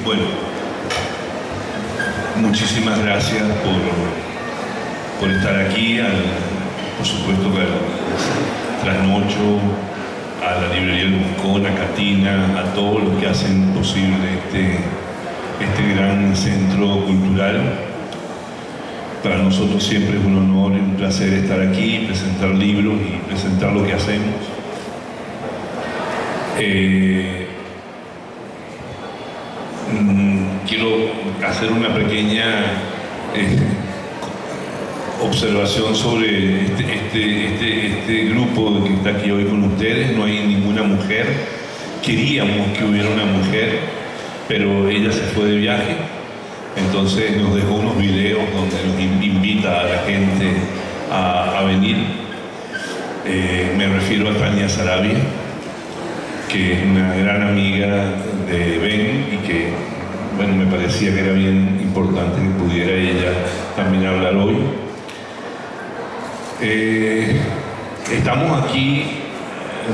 Bueno, muchísimas gracias por estar aquí, por supuesto al Trasnocho, a la librería El Buscón, a Catina, a todos los que hacen posible este gran centro cultural. Para nosotros siempre es un honor y un placer estar aquí, presentar libros y presentar lo que hacemos. Quiero hacer una pequeña observación sobre este grupo que está aquí hoy con ustedes. No hay ninguna mujer. Queríamos que hubiera una mujer, pero ella se fue de viaje. Entonces nos dejó unos videos donde nos invita a la gente a venir. Me refiero a Tania Sarabia, que es una gran amiga de Ben y que, bueno, me parecía que era bien importante que pudiera ella también hablar hoy. Estamos aquí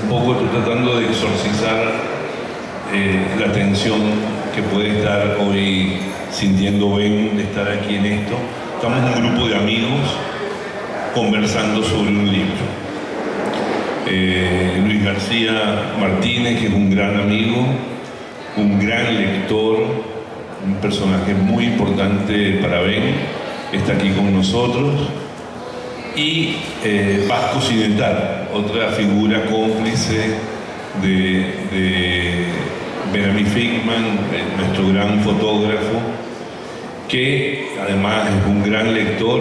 un poco tratando de exorcizar la tensión que puede estar hoy sintiendo Ben de estar aquí en esto. Estamos un grupo de amigos conversando sobre un libro. Luis García Martínez, que es un gran amigo, un gran lector, un personaje muy importante para Ben, está aquí con nosotros. Y Vasco Cidental, otra figura cómplice de Benjamin Fickman, nuestro gran fotógrafo, que además es un gran lector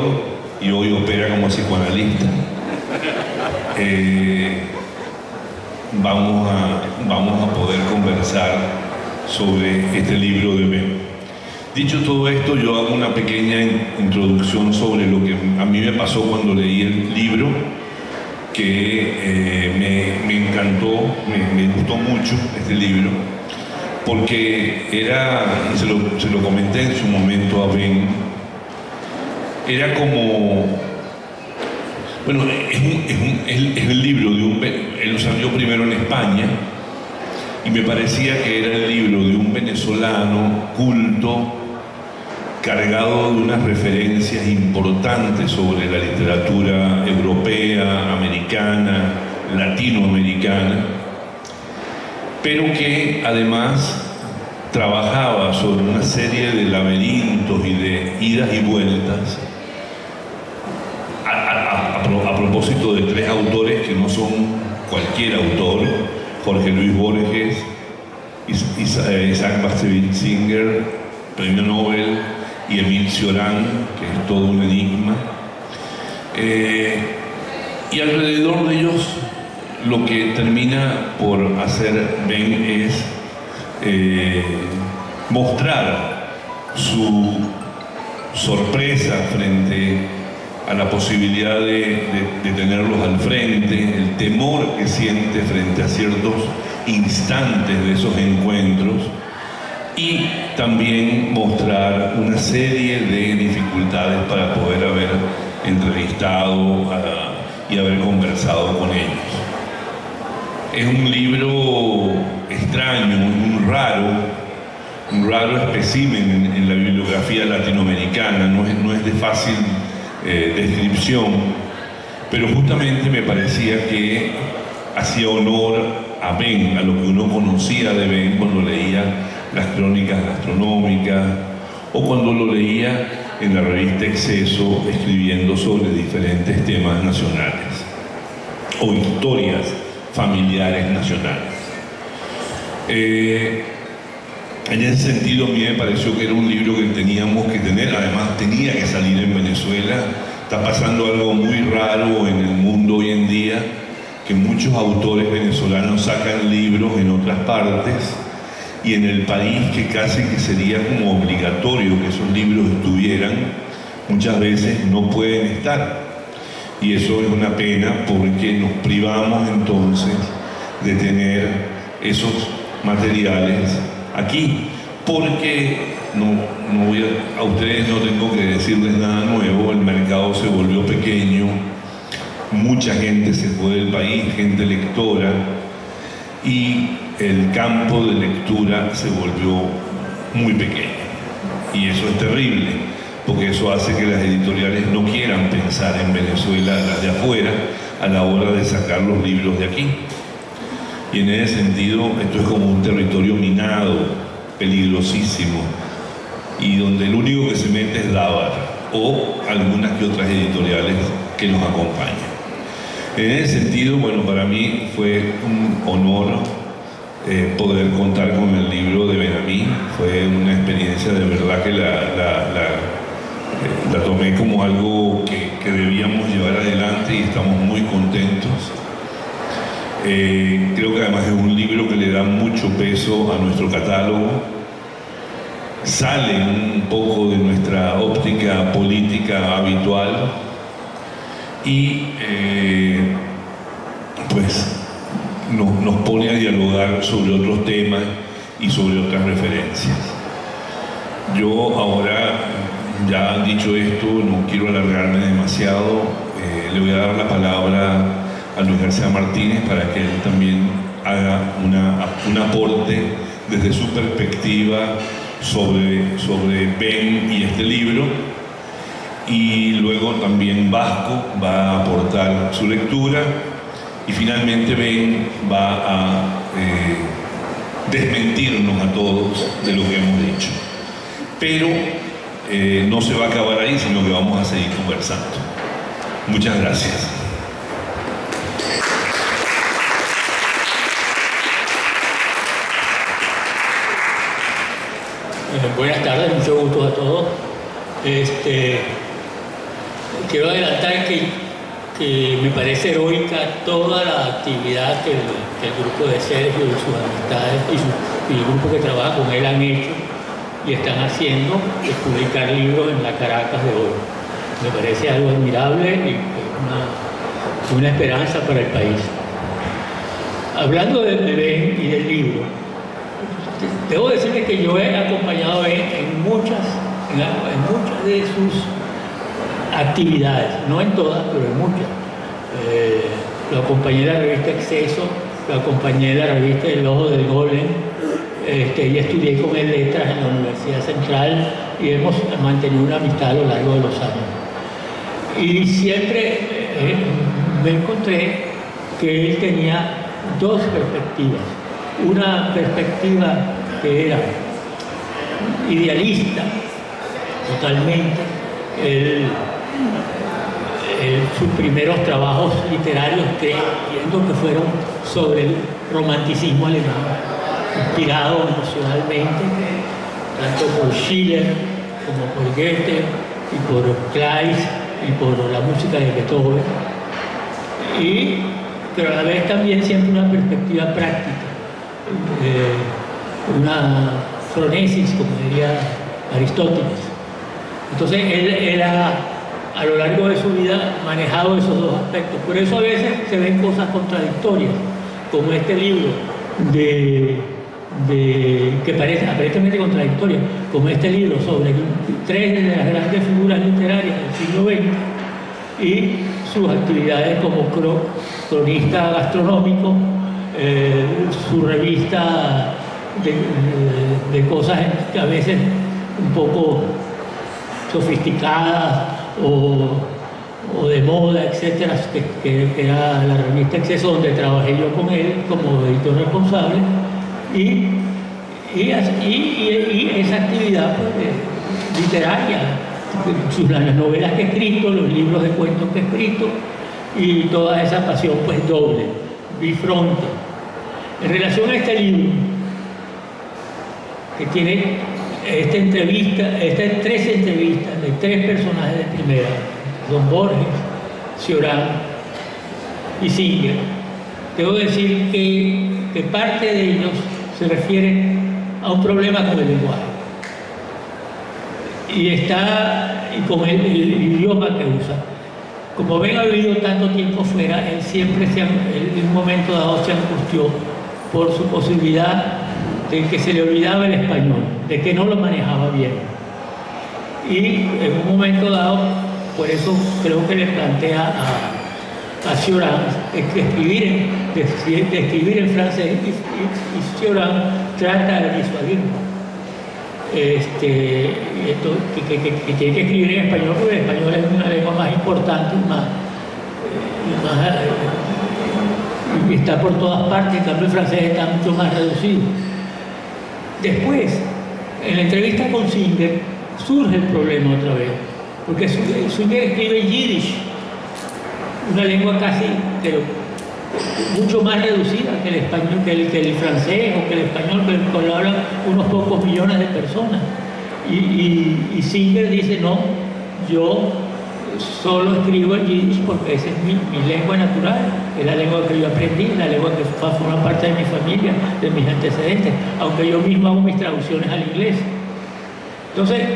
y hoy opera como psicoanalista. Vamos a poder conversar sobre este libro de Ben. Dicho todo esto, yo hago una pequeña introducción sobre lo que a mí me pasó cuando leí el libro, que me encantó, me gustó mucho este libro, porque era, y se lo comenté en su momento a Ben, era como, bueno, es el libro de él lo salió primero en España, y me parecía que era el libro de un venezolano culto, cargado de unas referencias importantes sobre la literatura europea, americana, latinoamericana, pero que además trabajaba sobre una serie de laberintos y de idas y vueltas a propósito de tres autores que no son cualquier autor: Jorge Luis Borges, Isaac Bashevis Singer, premio Nobel, y Émile Cioran, que es todo un enigma. Y alrededor de ellos lo que termina por hacer Ben es mostrar su sorpresa frente a la posibilidad de tenerlos al frente, el temor que siente frente a ciertos instantes de esos encuentros, y también mostrar una serie de dificultades para poder haber entrevistado y haber conversado con ellos. Es un libro extraño, un raro espécimen en la bibliografía latinoamericana, no es de fácil descripción, pero justamente me parecía que hacía honor a Ben, a lo que uno conocía de Ben cuando leía las crónicas gastronómicas o cuando lo leía en la revista Exceso escribiendo sobre diferentes temas nacionales o historias familiares nacionales. En ese sentido, a mí me pareció que era un libro que teníamos que tener, además tenía que salir en Venezuela. Está pasando algo muy raro en el mundo hoy en día, que muchos autores venezolanos sacan libros en otras partes, y en el país que casi que sería como obligatorio que esos libros estuvieran, muchas veces no pueden estar. Y eso es una pena, porque nos privamos entonces de tener esos materiales aquí, porque a ustedes no tengo que decirles nada nuevo, el mercado se volvió pequeño, mucha gente se fue del país, gente lectora, y el campo de lectura se volvió muy pequeño. Y eso es terrible, porque eso hace que las editoriales no quieran pensar en Venezuela, las de afuera, a la hora de sacar los libros de aquí. Y en ese sentido, esto es como un territorio minado, peligrosísimo, y donde el único que se mete es Dávar o algunas que otras editoriales que nos acompañan. En ese sentido, bueno, para mí fue un honor poder contar con el libro de Ben-Amí. Fue una experiencia de verdad que la tomé como algo que debíamos llevar adelante y estamos muy contentos. Creo que además es un libro que le da mucho peso a nuestro catálogo, sale un poco de nuestra óptica política habitual y pues nos pone a dialogar sobre otros temas y sobre otras referencias. Yo ahora, ya dicho esto, no quiero alargarme demasiado, le voy a dar la palabra a Luis García Martínez para que él también haga un aporte desde su perspectiva sobre Ben y este libro, y luego también Vasco va a aportar su lectura y finalmente Ben va a desmentirnos a todos de lo que hemos dicho. Pero no se va a acabar ahí, sino que vamos a seguir conversando. Muchas gracias. Buenas tardes, mucho gusto a todos. Quiero adelantar que me parece heroica toda la actividad que el grupo de Sergio y sus amistades y el grupo que trabaja con él han hecho y están haciendo, de publicar libros en la Caracas de hoy. Me parece algo admirable y una esperanza para el país. Hablando de Ben y del libro, debo decirles que yo he acompañado a Ben en muchas de sus actividades, no en todas, pero en muchas. Lo acompañé en la revista Exceso, lo acompañé en la revista El Ojo del Golem, y estudié con él letras en la Universidad Central y hemos mantenido una amistad a lo largo de los años. Y siempre me encontré que él tenía dos perspectivas. Una perspectiva que era idealista, totalmente. Sus primeros trabajos literarios creyendo que fueron sobre el romanticismo alemán, inspirado emocionalmente tanto por Schiller como por Goethe y por Kleist y por la música de Beethoven, pero a la vez también siempre una perspectiva práctica, una fronesis, como diría Aristóteles. Entonces él ha, a lo largo de su vida, manejado esos dos aspectos. Por eso a veces se ven cosas contradictorias, como este libro que parece aparentemente contradictorio, como este libro sobre tres de las grandes figuras literarias del siglo XX y sus actividades como cronista gastronómico, su revista de cosas que a veces un poco sofisticadas o de moda, etcétera, que era la revista Exceso, donde trabajé yo con él como editor responsable, y esa actividad pues, literaria, las novelas que he escrito, los libros de cuentos que he escrito, y toda esa pasión pues doble, bifronte. En relación a este libro, que tiene estas tres entrevistas de tres personajes de primera, Don Borges, Cioran y Singer, debo decir que parte de ellos se refiere a un problema con el lenguaje y con el idioma que usa. Como Ben ha vivido tanto tiempo fuera, él siempre en un momento dado se angustió por su posibilidad de que se le olvidaba el español, de que no lo manejaba bien. Y en un momento dado, por eso creo que le plantea a Cioran, de escribir en francés, y Cioran trata de disuadirlo. Que tiene que escribir en español, porque el español es una lengua más importante y está por todas partes. En cambio el francés está mucho más reducido. Después, en la entrevista con Singer, surge el problema otra vez, porque Singer escribe en Yiddish, una lengua casi, pero mucho más reducida que el español, que el francés o que el español, que lo hablan unos pocos millones de personas. Y Singer dice, no, yo solo escribo en Yiddish porque esa es mi lengua natural, es la lengua que yo aprendí, la lengua que forma parte de mi familia, de mis antecedentes, aunque yo mismo hago mis traducciones al inglés. Entonces,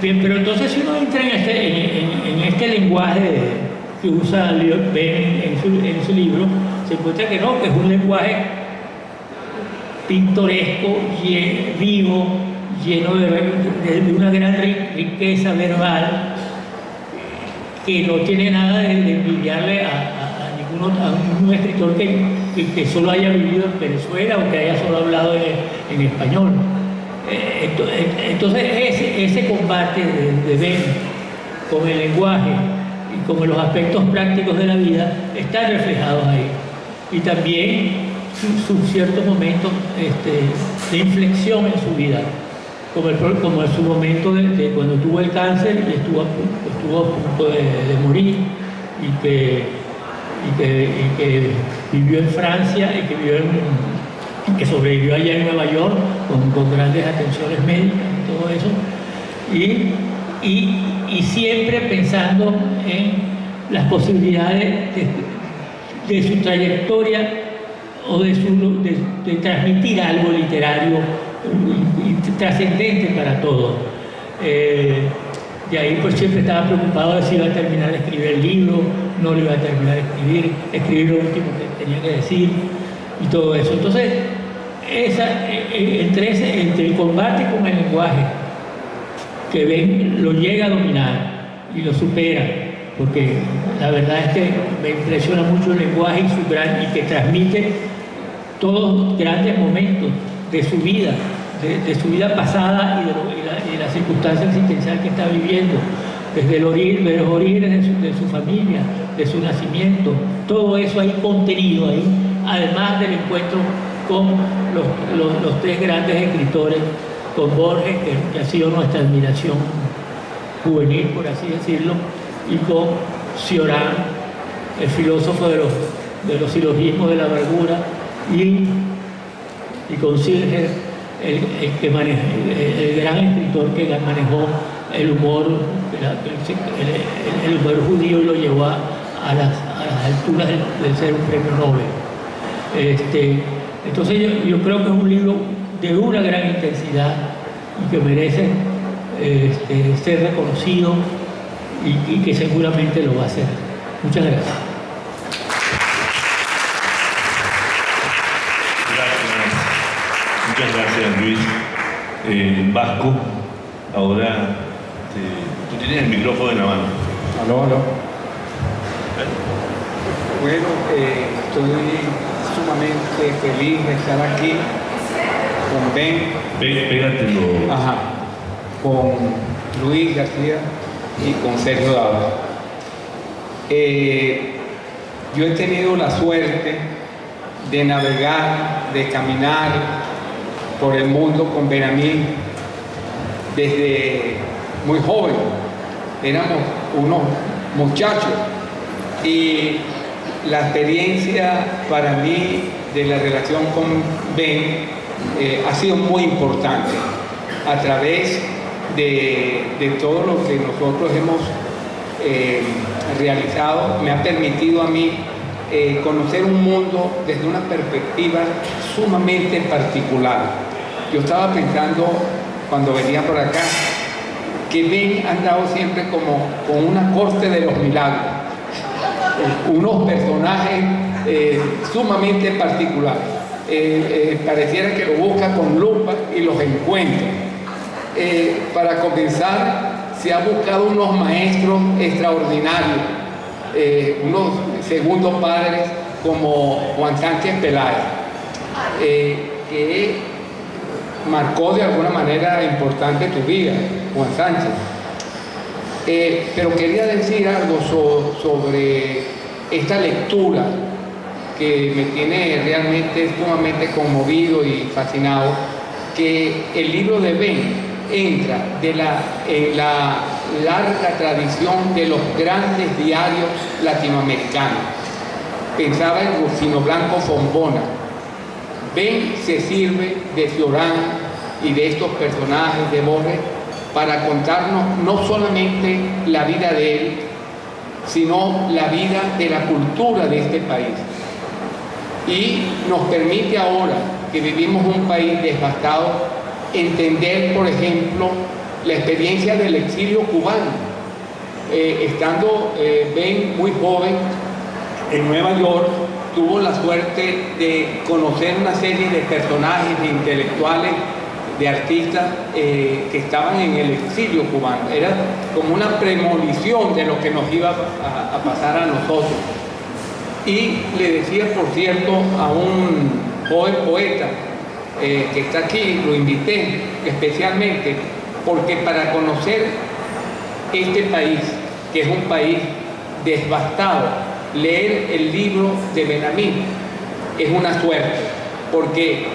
bien, pero entonces si uno entra en este lenguaje que usa Ben en su libro, se encuentra que no, que es un lenguaje pintoresco, vivo, lleno de una gran riqueza verbal, que no tiene nada de envidiarle a un escritor que solo haya vivido en Venezuela o que haya solo hablado en español. Entonces ese combate de Ben con el lenguaje y con los aspectos prácticos de la vida están reflejados ahí. Y también sus ciertos momentos de inflexión en su vida, como en su momento de cuando tuvo el cáncer y estuvo a punto de morir, y que vivió en Francia y que sobrevivió allá en Nueva York con grandes atenciones médicas y todo eso, y siempre pensando en las posibilidades de su trayectoria o de transmitir algo literario y trascendente para todos. De ahí pues siempre estaba preocupado de si iba a terminar de escribir el libro, no lo iba a terminar de escribir lo último que tenía que decir y todo eso. Entonces, entre el combate con el lenguaje, que Ben lo llega a dominar y lo supera, porque la verdad es que me impresiona mucho el lenguaje y que transmite todos los grandes momentos de su vida, de su vida pasada y de la circunstancia existencial que está viviendo, desde de los orígenes de su familia, de su nacimiento, todo eso ahí contenido ahí, además del encuentro con los tres grandes escritores, con Borges, que ha sido nuestra admiración juvenil, por así decirlo, y con Cioran, el filósofo de los silogismos de la amargura, y con Singer, el gran escritor que manejó el humor judío y lo llevó a las alturas de ser un premio Nobel. Entonces yo creo que es un libro de una gran intensidad y que merece ser reconocido y que seguramente lo va a hacer. Muchas gracias. Muchas gracias, Luis. Vasco, ahora tú tienes el micrófono en la mano. Aló. Bueno, estoy sumamente feliz de estar aquí con Ben. Pégatelo. Ajá. Con Luis García y con Sergio Dávila. Yo he tenido la suerte de navegar, de caminar por el mundo con Benjamín desde muy joven. Éramos unos muchachos y la experiencia para mí de la relación con Ben ha sido muy importante a través de todo lo que nosotros hemos realizado. Me ha permitido a mí conocer un mundo desde una perspectiva sumamente particular. Yo estaba pensando cuando venía por acá que Ben ha andado siempre como con una corte de los milagros, unos personajes sumamente particulares. Pareciera que lo busca con lupa y los encuentra. Para comenzar, se ha buscado unos maestros extraordinarios unos segundos padres como Juan Sánchez Peláez, que marcó de alguna manera importante tu vida, Juan Sánchez. Pero quería decir algo sobre esta lectura que me tiene realmente sumamente conmovido y fascinado, que el libro de Ben entra en la larga tradición de los grandes diarios latinoamericanos. Pensaba en Rufino Blanco Fombona. Ben se sirve de Cioran y de estos personajes de Borges para contarnos no solamente la vida de él, sino la vida de la cultura de este país. Y nos permite ahora, que vivimos un país devastado, entender, por ejemplo, la experiencia del exilio cubano. Estando Ben muy joven en Nueva York, tuvo la suerte de conocer una serie de personajes, de intelectuales, de artistas que estaban en el exilio cubano. Era como una premonición de lo que nos iba a pasar a nosotros. Y le decía, por cierto, a un joven poeta que está aquí, lo invité especialmente, porque para conocer este país, que es un país devastado, leer el libro de Ben-Amí es una suerte, porque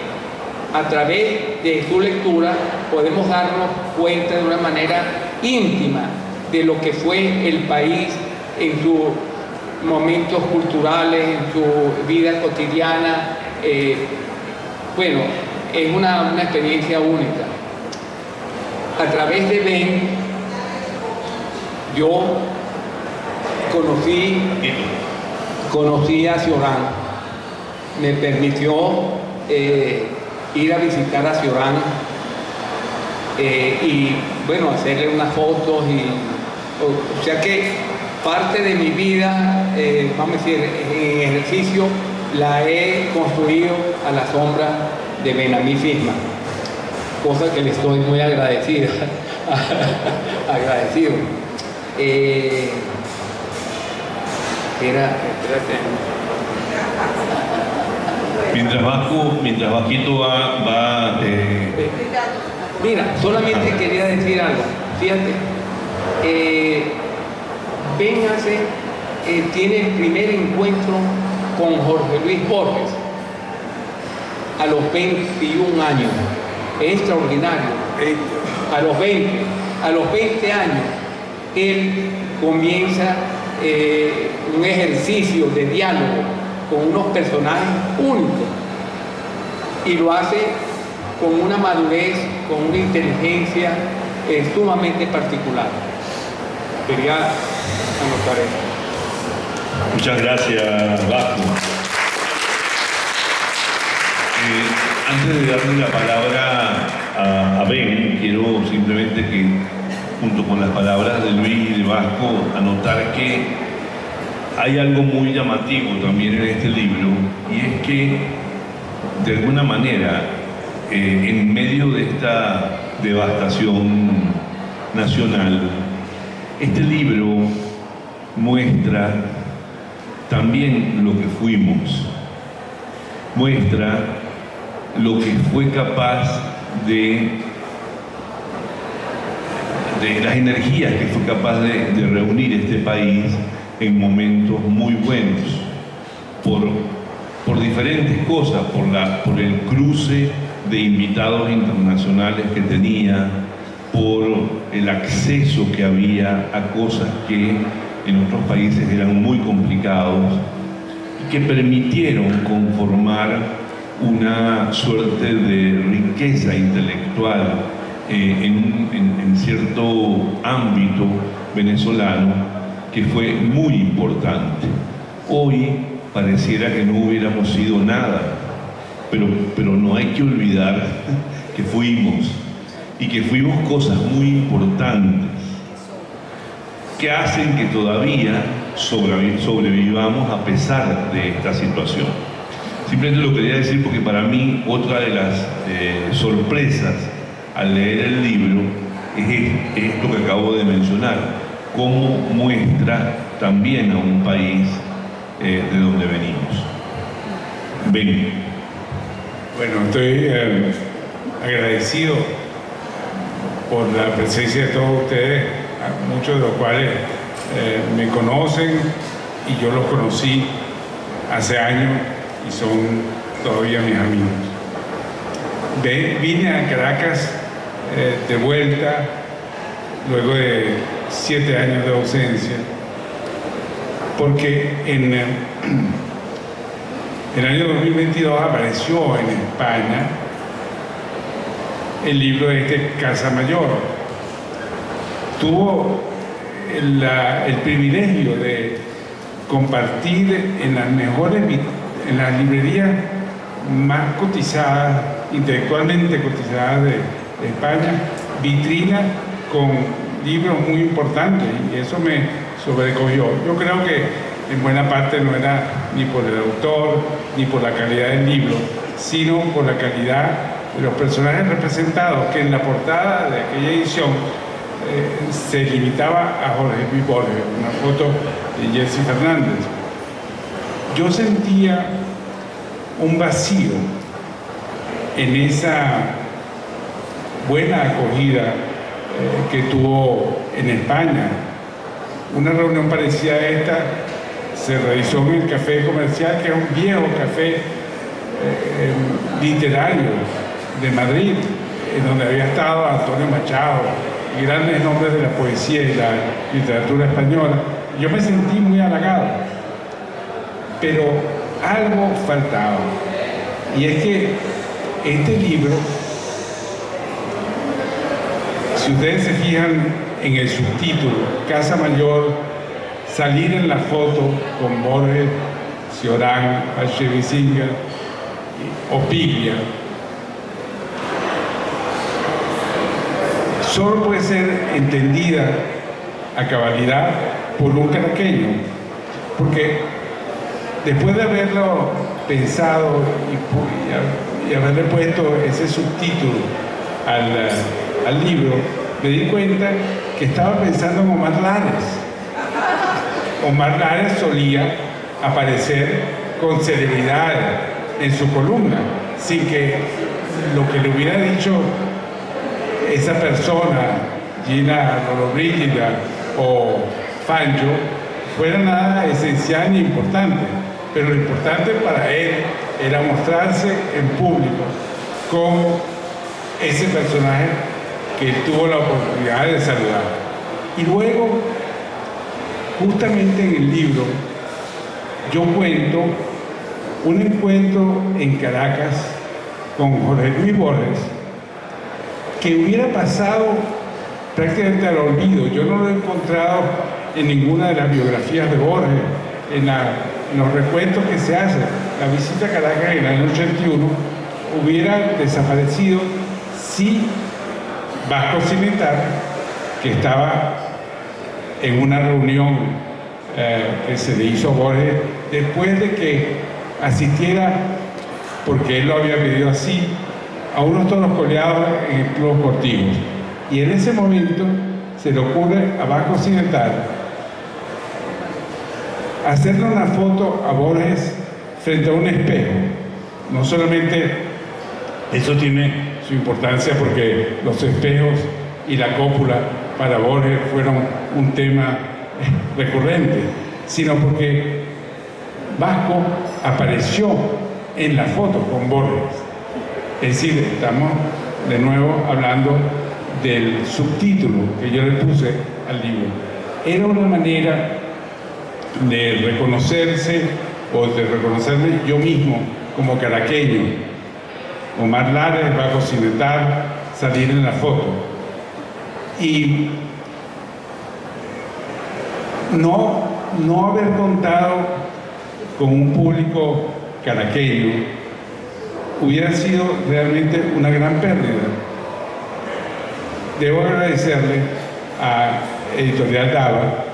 a través de su lectura podemos darnos cuenta de una manera íntima de lo que fue el país en sus momentos culturales, en su vida cotidiana. Bueno, es una experiencia única. A través de Ben, yo conocí a Cioran, me permitió ir a visitar a Cioran y bueno, hacerle unas fotos, o sea que parte de mi vida, vamos a decir, en ejercicio, la he construido a la sombra de Ben-Amí Fisma, cosa que le estoy muy agradecido. Mientras Vasquito va Mira, solamente quería decir algo. Fíjate, tiene el primer encuentro con Jorge Luis Borges a los 21 años. Es extraordinario. A los 20 años, él comienza un ejercicio de diálogo con unos personajes únicos y lo hace con una madurez, con una inteligencia sumamente particular. Quería anotar eso. Muchas gracias, Vasco. Antes de darle la palabra a Ben, quiero simplemente que, junto con las palabras de Luis y de Vasco, anotar que hay algo muy llamativo también en este libro, y es que, de alguna manera, en medio de esta devastación nacional, este libro muestra también lo que fuimos, muestra lo que fue capaz de las energías que fue capaz de reunir este país en momentos muy buenos, por diferentes cosas, por el cruce de invitados internacionales que tenía, por el acceso que había a cosas que en otros países eran muy complicados y que permitieron conformar una suerte de riqueza intelectual en cierto ámbito venezolano que fue muy importante. Hoy pareciera que no hubiéramos sido nada, pero no hay que olvidar que fuimos, y que fuimos cosas muy importantes que hacen que todavía sobrevivamos a pesar de esta situación. Simplemente lo quería decir porque para mí otra de las sorpresas al leer el libro es esto que acabo de mencionar, cómo muestra también a un país de donde venimos. Ven. Bueno, estoy agradecido por la presencia de todos ustedes, muchos de los cuales me conocen y yo los conocí hace años y son todavía mis amigos. Vine a Caracas de vuelta luego de 7 años de ausencia, porque en el año 2022 apareció en España el libro Casa Mayor. Tuvo el privilegio de compartir en las librerías más cotizadas, intelectualmente cotizadas de España, vitrinas con libros muy importantes, y eso me sobrecogió. Yo creo que en buena parte no era ni por el autor ni por la calidad del libro, sino por la calidad de los personajes representados, que en la portada de aquella edición se limitaba a Jorge Luis Borges, una foto de Jessy Fernández. Yo sentía un vacío en esa buena acogida que tuvo en España. Una reunión parecida a esta se realizó en el Café Comercial, que es un viejo café literario de Madrid, en donde había estado Antonio Machado y grandes nombres de la poesía y la literatura española. Yo me sentí muy halagado, pero algo faltaba, y es que este libro, si ustedes se fijan en el subtítulo, Casa Mayor, salir en la foto con Borges, Cioran, Alchevisinger o Piglia, solo puede ser entendida a cabalidad por un caraqueño, porque después de haberlo pensado y haberle puesto ese subtítulo al libro, me di cuenta que estaba pensando en Omar Lares. Omar Lares solía aparecer con celeridad en su columna, sin que lo que le hubiera dicho esa persona, Gina Lollobrigida o Fancho, fuera nada esencial ni importante, pero lo importante para él era mostrarse en público como ese personaje que él tuvo la oportunidad de saludar. Y luego, justamente en el libro, yo cuento un encuentro en Caracas con Jorge Luis Borges, que hubiera pasado prácticamente al olvido. Yo no lo he encontrado en ninguna de las biografías de Borges, en los recuentos que se hacen. La visita a Caracas en el año 81 hubiera desaparecido si Vasco Cimentar, que estaba en una reunión que se le hizo a Borges, después de que asistiera, porque él lo había pedido así, a unos toros coleados en el Club Cortigos. Y en ese momento se le ocurre a Vasco Cimentar hacerle una foto a Borges frente a un espejo. No solamente eso tiene su importancia porque los espejos y la cópula para Borges fueron un tema recurrente, sino porque Vasco apareció en la foto con Borges. Es decir, estamos de nuevo hablando del subtítulo que yo le puse al libro. Era una manera de reconocerse o de reconocerme yo mismo como caraqueño. Omar Lares, Vasco Cimentar, salir en la foto. Y no haber contado con un público caraqueño hubiera sido realmente una gran pérdida. Debo agradecerle a Editorial Dava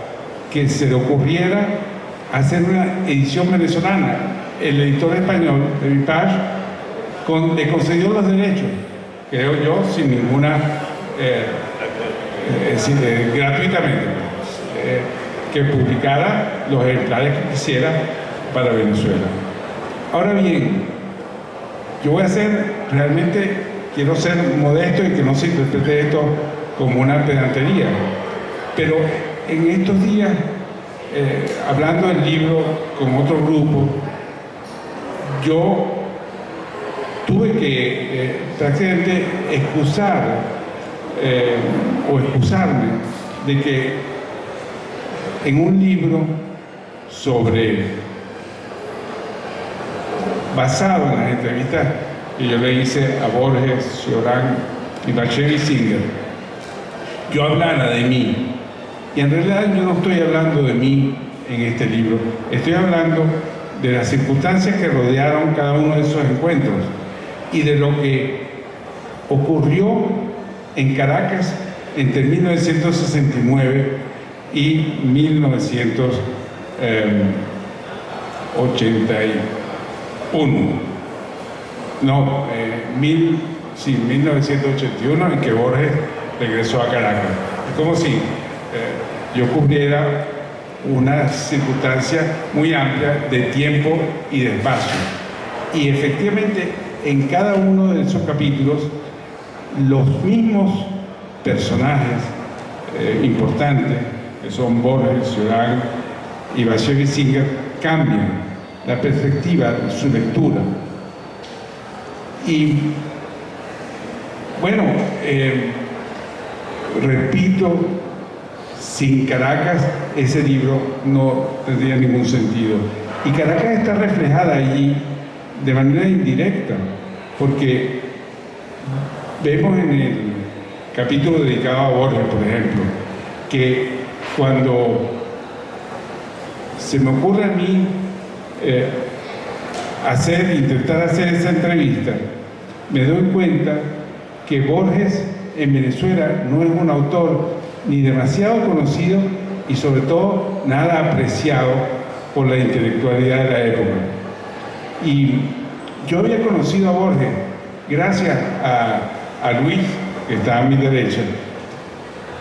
que se le ocurriera hacer una edición venezolana. El editor español de Vipage le concedió los derechos, creo yo, sin ninguna, gratuitamente. que publicara los ejemplares que quisiera para Venezuela. Ahora bien, yo voy a quiero ser modesto y que no se interprete esto como una pedantería, pero en estos días, hablando del libro con otro grupo, yo tuve que prácticamente excusarme de que en un libro basado en las entrevistas que yo le hice a Borges, Cioran y Bashevis Singer, yo hablara de mí. Y en realidad yo no estoy hablando de mí en este libro, estoy hablando de las circunstancias que rodearon cada uno de esos encuentros y de lo que ocurrió en Caracas entre 1969 y 1981, en que Borges regresó a Caracas. Es como si yo cubriera una circunstancia muy amplia de tiempo y de espacio. Y efectivamente, en cada uno de esos capítulos, los mismos personajes importantes, que son Borges, Cioran y Bashevis Singer, cambian la perspectiva de su lectura. Y bueno, repito, sin Caracas ese libro no tendría ningún sentido. Y Caracas está reflejada allí de manera indirecta, porque vemos en el capítulo dedicado a Borges, por ejemplo, que cuando se me ocurre a mí intentar hacer esa entrevista, me doy cuenta que Borges en Venezuela no es un autor ni demasiado conocido y sobre todo nada apreciado por la intelectualidad de la época. Y yo había conocido a Borges gracias a Luis, que está a mi derecha,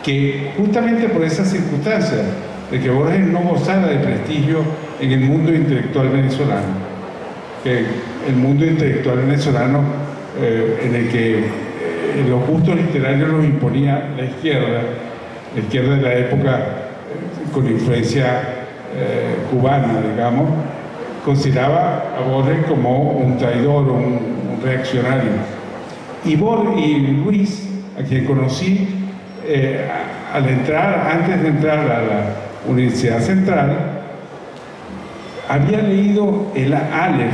que justamente por esa circunstancia de que Borges no gozara de prestigio en el mundo intelectual venezolano, que el mundo intelectual venezolano en el que los gustos literarios los imponía la izquierda de la época con influencia cubana, digamos, consideraba a Borges como un traidor, un reaccionario. Y Luis, a quien conocí antes de entrar a la Universidad Central, había leído el Aleph,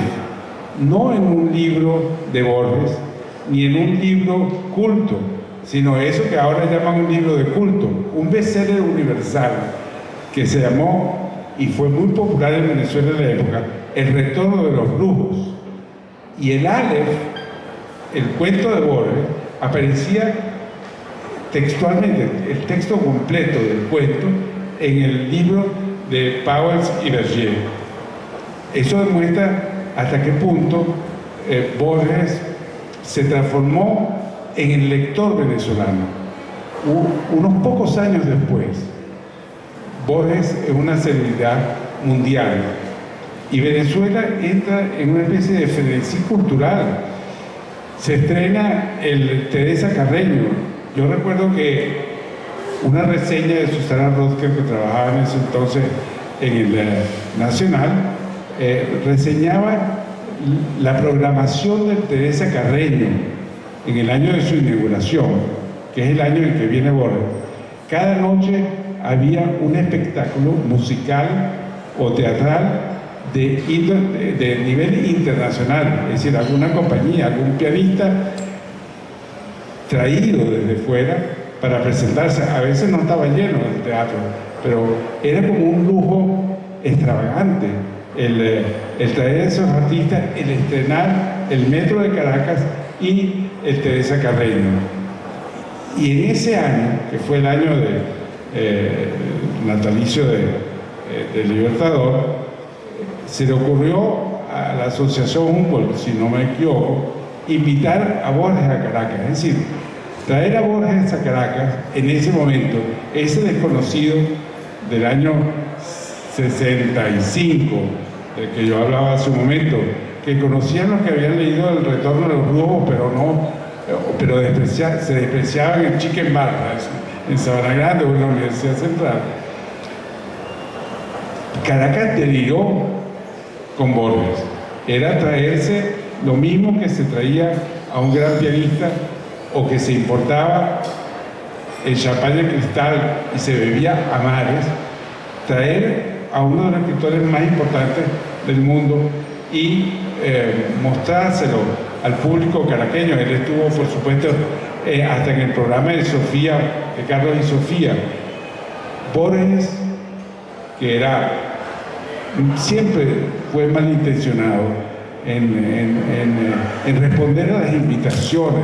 no en un libro de Borges, ni en un libro culto, sino eso que ahora llaman un libro de culto, un bestseller universal que se llamó, y fue muy popular en Venezuela en la época, El retorno de los brujos. Y el Aleph, el cuento de Borges, aparecía textualmente, el texto completo del cuento, en el libro de Pauwels y Berger. Eso demuestra hasta qué punto Borges se transformó en el lector venezolano. Unos pocos años después, Borges es una celebridad mundial y Venezuela entra en una especie de frenesí cultural. Se estrena el Teresa Carreño. Yo recuerdo que una reseña de Susana Rodker, que trabajaba en ese entonces en el Nacional, reseñaba la programación del Teresa Carreño en el año de su inauguración, que es el año en que viene Borges. Cada noche había un espectáculo musical o teatral de nivel internacional, es decir, alguna compañía, algún pianista traído desde fuera para presentarse. A veces no estaba lleno el teatro, pero era como un lujo extravagante el traer a esos artistas, el estrenar el Metro de Caracas y el Teresa Carreño. Y en ese año, que fue el año natalicio del Libertador, se le ocurrió a la Asociación Humboldt, si no me equivoco, invitar a Borges a Caracas. Es decir, traer a Borges a Caracas en ese momento, ese desconocido del año 65, del que yo hablaba hace un momento, que conocían los que habían leído El retorno de los brujos, pero se despreciaban en Chicken Bar, en Sabana Grande o en la Universidad Central. Caracas deliró con Borges. Era traerse lo mismo que se traía a un gran pianista o que se importaba el champán de cristal y se bebía a mares, traer a uno de los escritores más importantes del mundo y mostrárselo al público caraqueño. Él estuvo, por supuesto, hasta en el programa de Sofía, de Carlos y Sofía. Borges, que siempre fue malintencionado en responder a las invitaciones.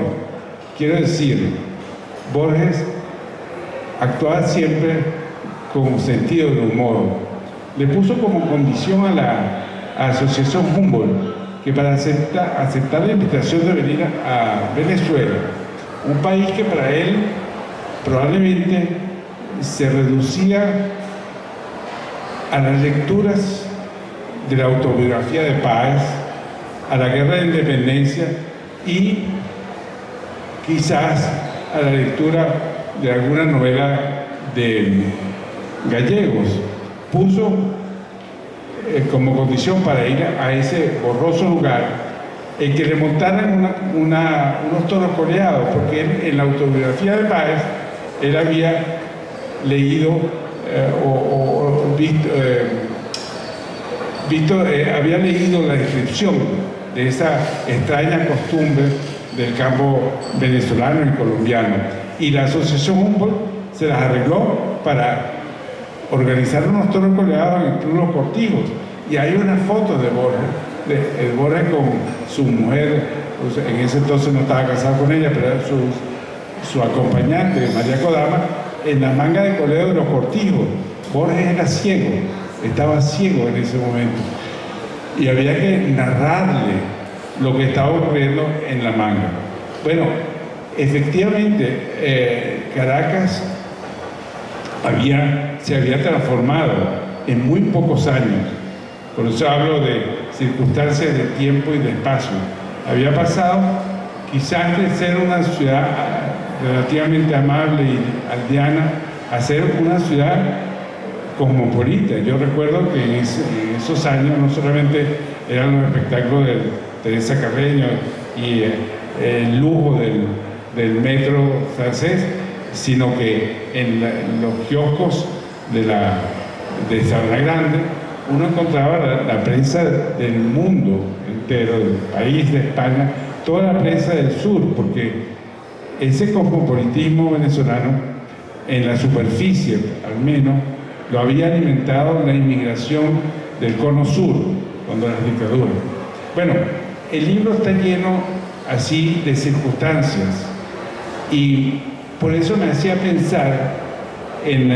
Quiero decir, Borges actuaba siempre con sentido de humor. Le puso como condición a la Asociación Humboldt que para aceptar la invitación de venir a Venezuela, un país que para él probablemente se reducía a las lecturas de la autobiografía de Páez, a la guerra de independencia y quizás a la lectura de alguna novela de Gallegos. Puso como condición para ir a ese borroso lugar el que le montaran unos toros coleados, porque él, en la autobiografía de Páez él había leído había leído la descripción de esa extraña costumbre del campo venezolano y colombiano, y la Asociación Humboldt se las arregló para organizar unos toros coleados en unos cortijos. Y hay unas fotos de Borges, Borges con su mujer, pues, en ese entonces no estaba casado con ella, pero era su acompañante, María Kodama, en la manga de coleo de los cortijos. Borges era ciego, estaba ciego en ese momento, y había que narrarle lo que estaba ocurriendo en la manga. Bueno, efectivamente, Caracas se había transformado en muy pocos años. Por eso hablo de circunstancias de tiempo y de espacio. Había pasado quizás de ser una ciudad relativamente amable y aldeana a ser una ciudad cosmopolita. Yo recuerdo que en esos años no solamente eran los espectáculos de Teresa Carreño y el lujo del metro francés, sino que en los kioscos de Sabana Grande uno encontraba la prensa del mundo entero, del país, de España, toda la prensa del sur, porque ese cosmopolitismo venezolano, en la superficie al menos, lo había alimentado la inmigración del cono sur, cuando las dictaduras. Bueno, el libro está lleno así de circunstancias, y por eso me hacía pensar en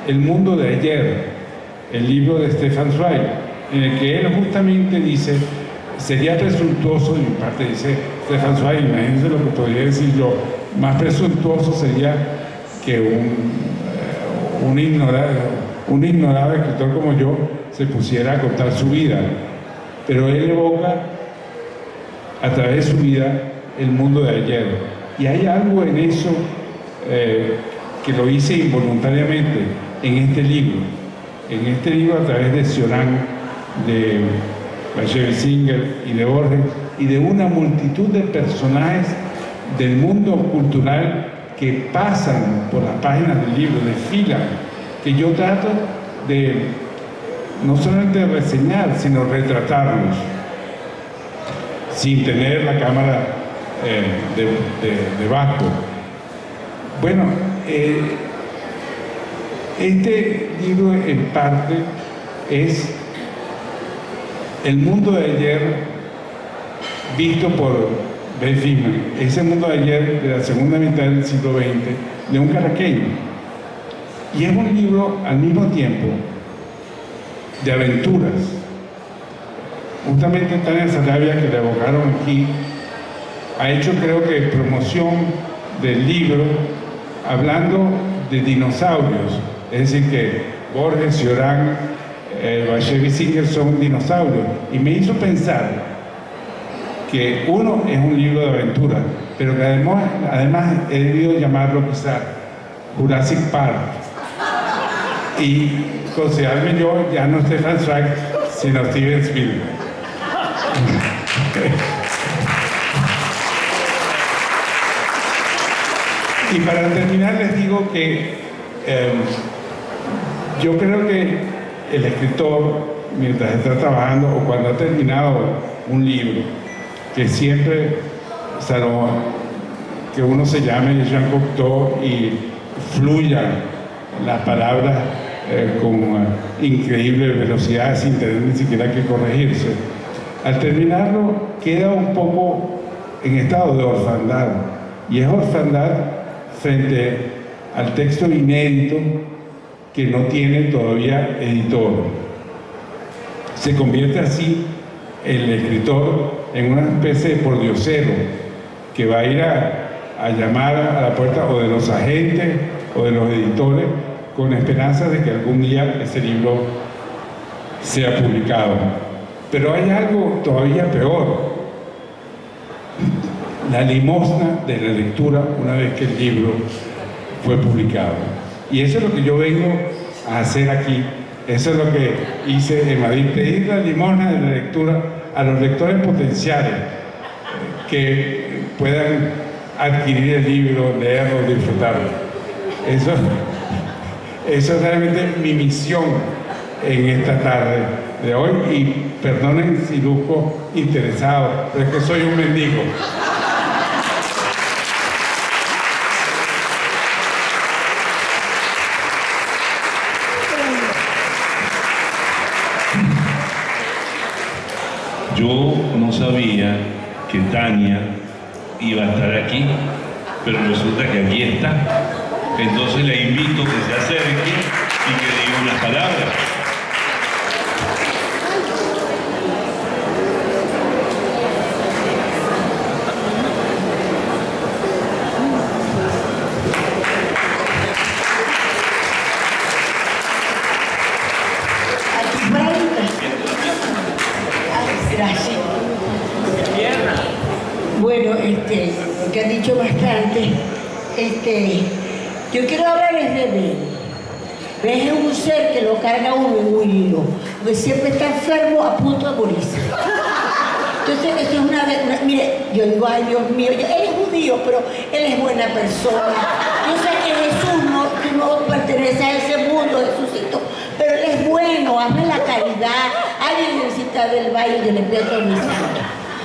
El mundo de ayer, el libro de Stefan Zweig, en el que él justamente dice, sería presuntuoso, de mi parte dice Stefan Zweig, imagínense lo que podría decir yo, más presuntuoso sería que un ignorado escritor como yo se pusiera a contar su vida, pero él evoca a través de su vida el mundo de ayer, y hay algo en eso que lo hice involuntariamente en este libro a través de Cioran, de Bashevis Singer y de Borges y de una multitud de personajes del mundo cultural que pasan por las páginas del libro, desfilan, que yo trato de no solamente reseñar, sino retratarlos sin tener la cámara de Vasco. Bueno, este libro en parte es el mundo de ayer visto por Ben Friedman, ese mundo de ayer de la segunda mitad del siglo XX de un caraqueño. Y es un libro al mismo tiempo de aventuras. Justamente Tania Sarabia, que la evocaron aquí, ha hecho, creo que, promoción del libro hablando de dinosaurios. Es decir, que Borges, Cioran, Bashevis Singer son dinosaurios. Y me hizo pensar que uno es un libro de aventura, pero que además he debido llamarlo quizá Jurassic Park. Y considerarme yo ya no Stefan Zweig, sino Steven Spielberg. Y para terminar les digo que yo creo que el escritor, mientras está trabajando o cuando ha terminado un libro, que siempre, salvo que uno se llame Jean Cocteau y fluyan las palabras con increíble velocidad sin tener ni siquiera que corregirse, al terminarlo queda un poco en estado de orfandad, y es orfandad frente al texto inédito que no tiene todavía editor. Se convierte así el escritor en una especie de pordiosero que va a ir a llamar a la puerta o de los agentes o de los editores con esperanza de que algún día ese libro sea publicado. Pero hay algo todavía peor: la limosna de la lectura una vez que el libro fue publicado. Y eso es lo que yo vengo a hacer aquí. Eso es lo que hice en Madrid: pedir la limosna de la lectura a los lectores potenciales que puedan adquirir el libro, leerlo, disfrutarlo. Eso es realmente mi misión en esta tarde de hoy, y perdonen si luzco interesado, pero es que soy un mendigo. Yo no sabía que Tania iba a estar aquí, pero resulta que aquí está. Entonces le invito a que se acerque y que diga unas palabras. Bueno, lo que han dicho bastante, yo quiero hablarles de Ben. Ben es un ser que lo carga uno en un hilo, porque siempre está enfermo, a punto de morirse. Entonces, esto es una mire, yo digo, ay Dios mío, él es judío, pero él es buena persona. Yo sé que Jesús no pertenece a ese mundo, Jesucito, pero él es bueno, ama la caridad. Ay, necesita del baile, yo le pido a mi santo.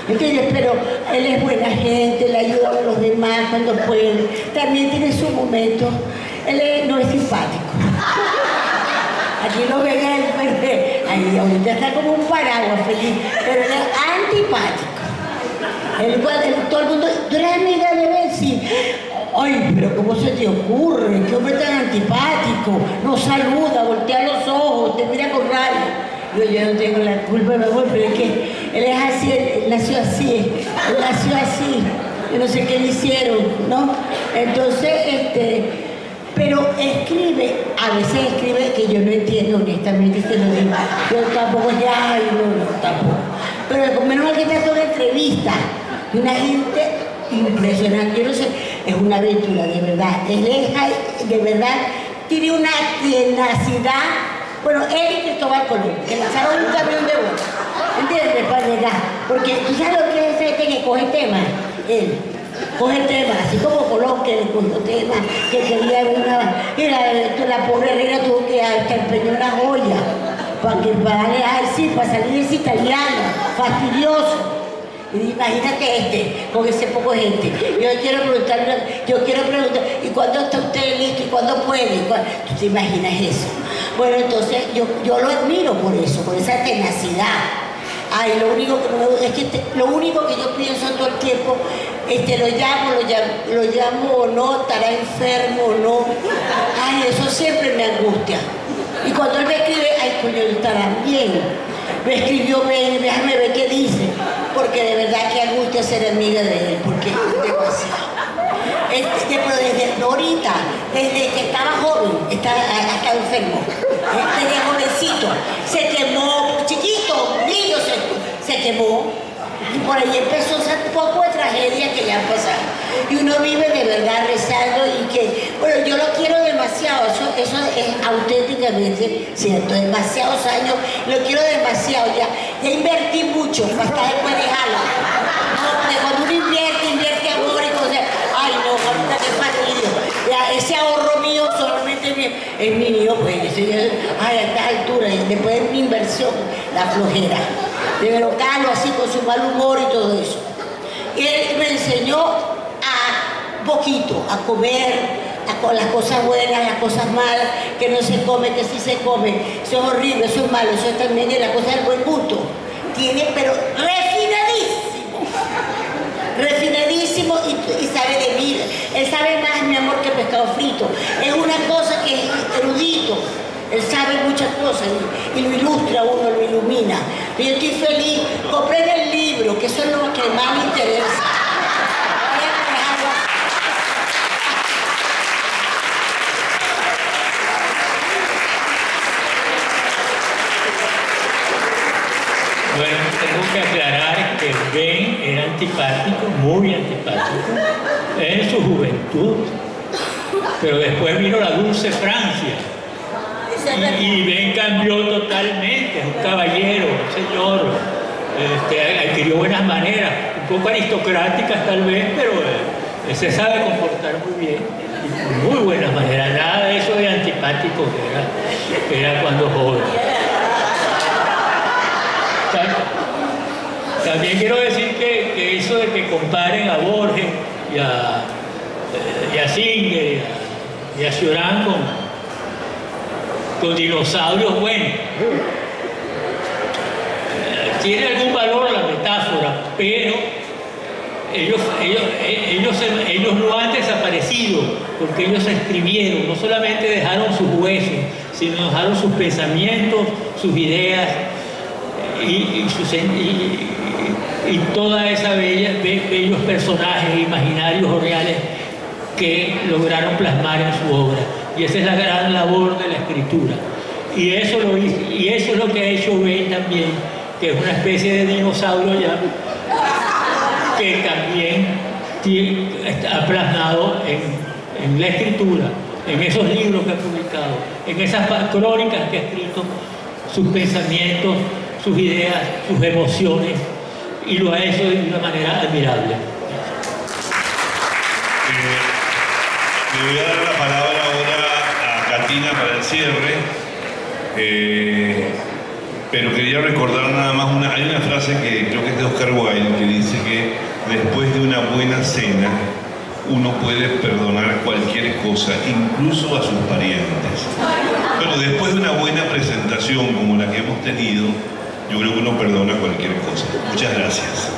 ¿Entiendes? Pero él es buena gente, le ayuda a los demás cuando puede. También tiene su momento. Él no es simpático. Aquí lo ven a él, ahí ahorita está como un paraguas feliz, pero él es antipático. Todo el mundo, ¿tú eres amiga de Ben? Sí. Ay, pero ¿cómo se te ocurre? ¿Qué hombre tan antipático? No saluda, voltea los ojos, te mira con rabia. Yo no tengo la culpa, mi amor, pero es que él es así, él nació así, yo no sé qué le hicieron, ¿no? Entonces, pero escribe, a veces escribe que yo no entiendo, honestamente, te lo digo. Yo tampoco, no, tampoco. Pero menos mal que está toda entrevista, una gente impresionante, yo no sé, es una aventura, de verdad. Él es, de verdad, tiene una tenacidad. Bueno, él y Cristóbal Colón, que lanzaron un camión de bola, ¿entiendes? Para llegar. Porque tú sabes lo que es ese que coge temas, él coge temas, así como Colón que le cogió temas, que quería ver una. Y la pobre reina tuvo que empeñar una joya para darle así, para salir ese italiano, fastidioso. Y imagínate con ese poco gente. Yo quiero preguntar, ¿y cuándo está usted listo? ¿Y cuándo puede? ¿Tú te imaginas eso? Bueno, entonces yo lo admiro por eso, por esa tenacidad. Ay, lo único que no me gusta es que lo único que yo pienso todo el tiempo, lo llamo o no, estará enfermo o no. Ay, eso siempre me angustia. Y cuando él me escribe, ay, coño, estará bien. Me escribió bien, déjame ver qué dice. Porque de verdad que angustia ser amiga de él, porque es demasiado. Pero desde ahorita, desde que estaba joven, está enfermo. Tenía jovencito, se quemó, chiquito, niño se quemó. Y por ahí empezó un poco de tragedia que ya pasaron. Y uno vive de verdad rezando y que, bueno, yo lo quiero demasiado, eso es auténticamente cierto, demasiados años, lo quiero demasiado, ya invertí mucho, hasta después dejarlo. No, cuando uno invierte amor y cosas, ay no, ahorita qué fastidio. Ya, ese ahorro mío solamente es mío, pues, ay, a esta altura, después de mi inversión, la flojera. De verocalo así con su mal humor y todo eso. Y él me enseñó a poquito, a comer, con las cosas buenas, las cosas malas, que no se come, que sí se come. Eso es horrible, eso es malo, eso es también de la cosa del buen gusto. Tiene, pero refinadísimo y sabe de vida. Él sabe más, mi amor, que pescado frito. Es una cosa que es erudito. Él sabe muchas cosas y lo ilustra a uno, lo ilumina. Yo estoy feliz. Compré el libro, que eso es lo que más me interesa. Bueno, tengo que aclarar que Ben era antipático, muy antipático, en su juventud. Pero después vino la dulce Francia. Y Ben cambió totalmente, es un caballero, un señor, adquirió buenas maneras, un poco aristocráticas tal vez, pero se sabe comportar muy bien, muy buenas maneras, nada de eso de antipático que era cuando joven. También quiero decir que eso de que comparen a Borges y a Singer y a Cioran con dinosaurios, bueno, tiene algún valor la metáfora, pero ellos no han desaparecido porque ellos se escribieron, no solamente dejaron sus huesos, sino dejaron sus pensamientos, sus ideas y toda esa bellos personajes imaginarios o reales que lograron plasmar en su obra. Y esa es la gran labor de la escritura. Y eso es lo que ha hecho Ben también, que es una especie de dinosaurio ya, que también ha plasmado en la escritura, en esos libros que ha publicado, en esas crónicas que ha escrito, sus pensamientos, sus ideas, sus emociones, y lo ha hecho de una manera admirable. Le voy a dar la palabra ahora a Katina para el cierre, pero quería recordar nada más hay una frase que creo que es de Oscar Wilde, que dice que después de una buena cena uno puede perdonar cualquier cosa, incluso a sus parientes. Pero después de una buena presentación como la que hemos tenido, yo creo que uno perdona cualquier cosa. Muchas gracias.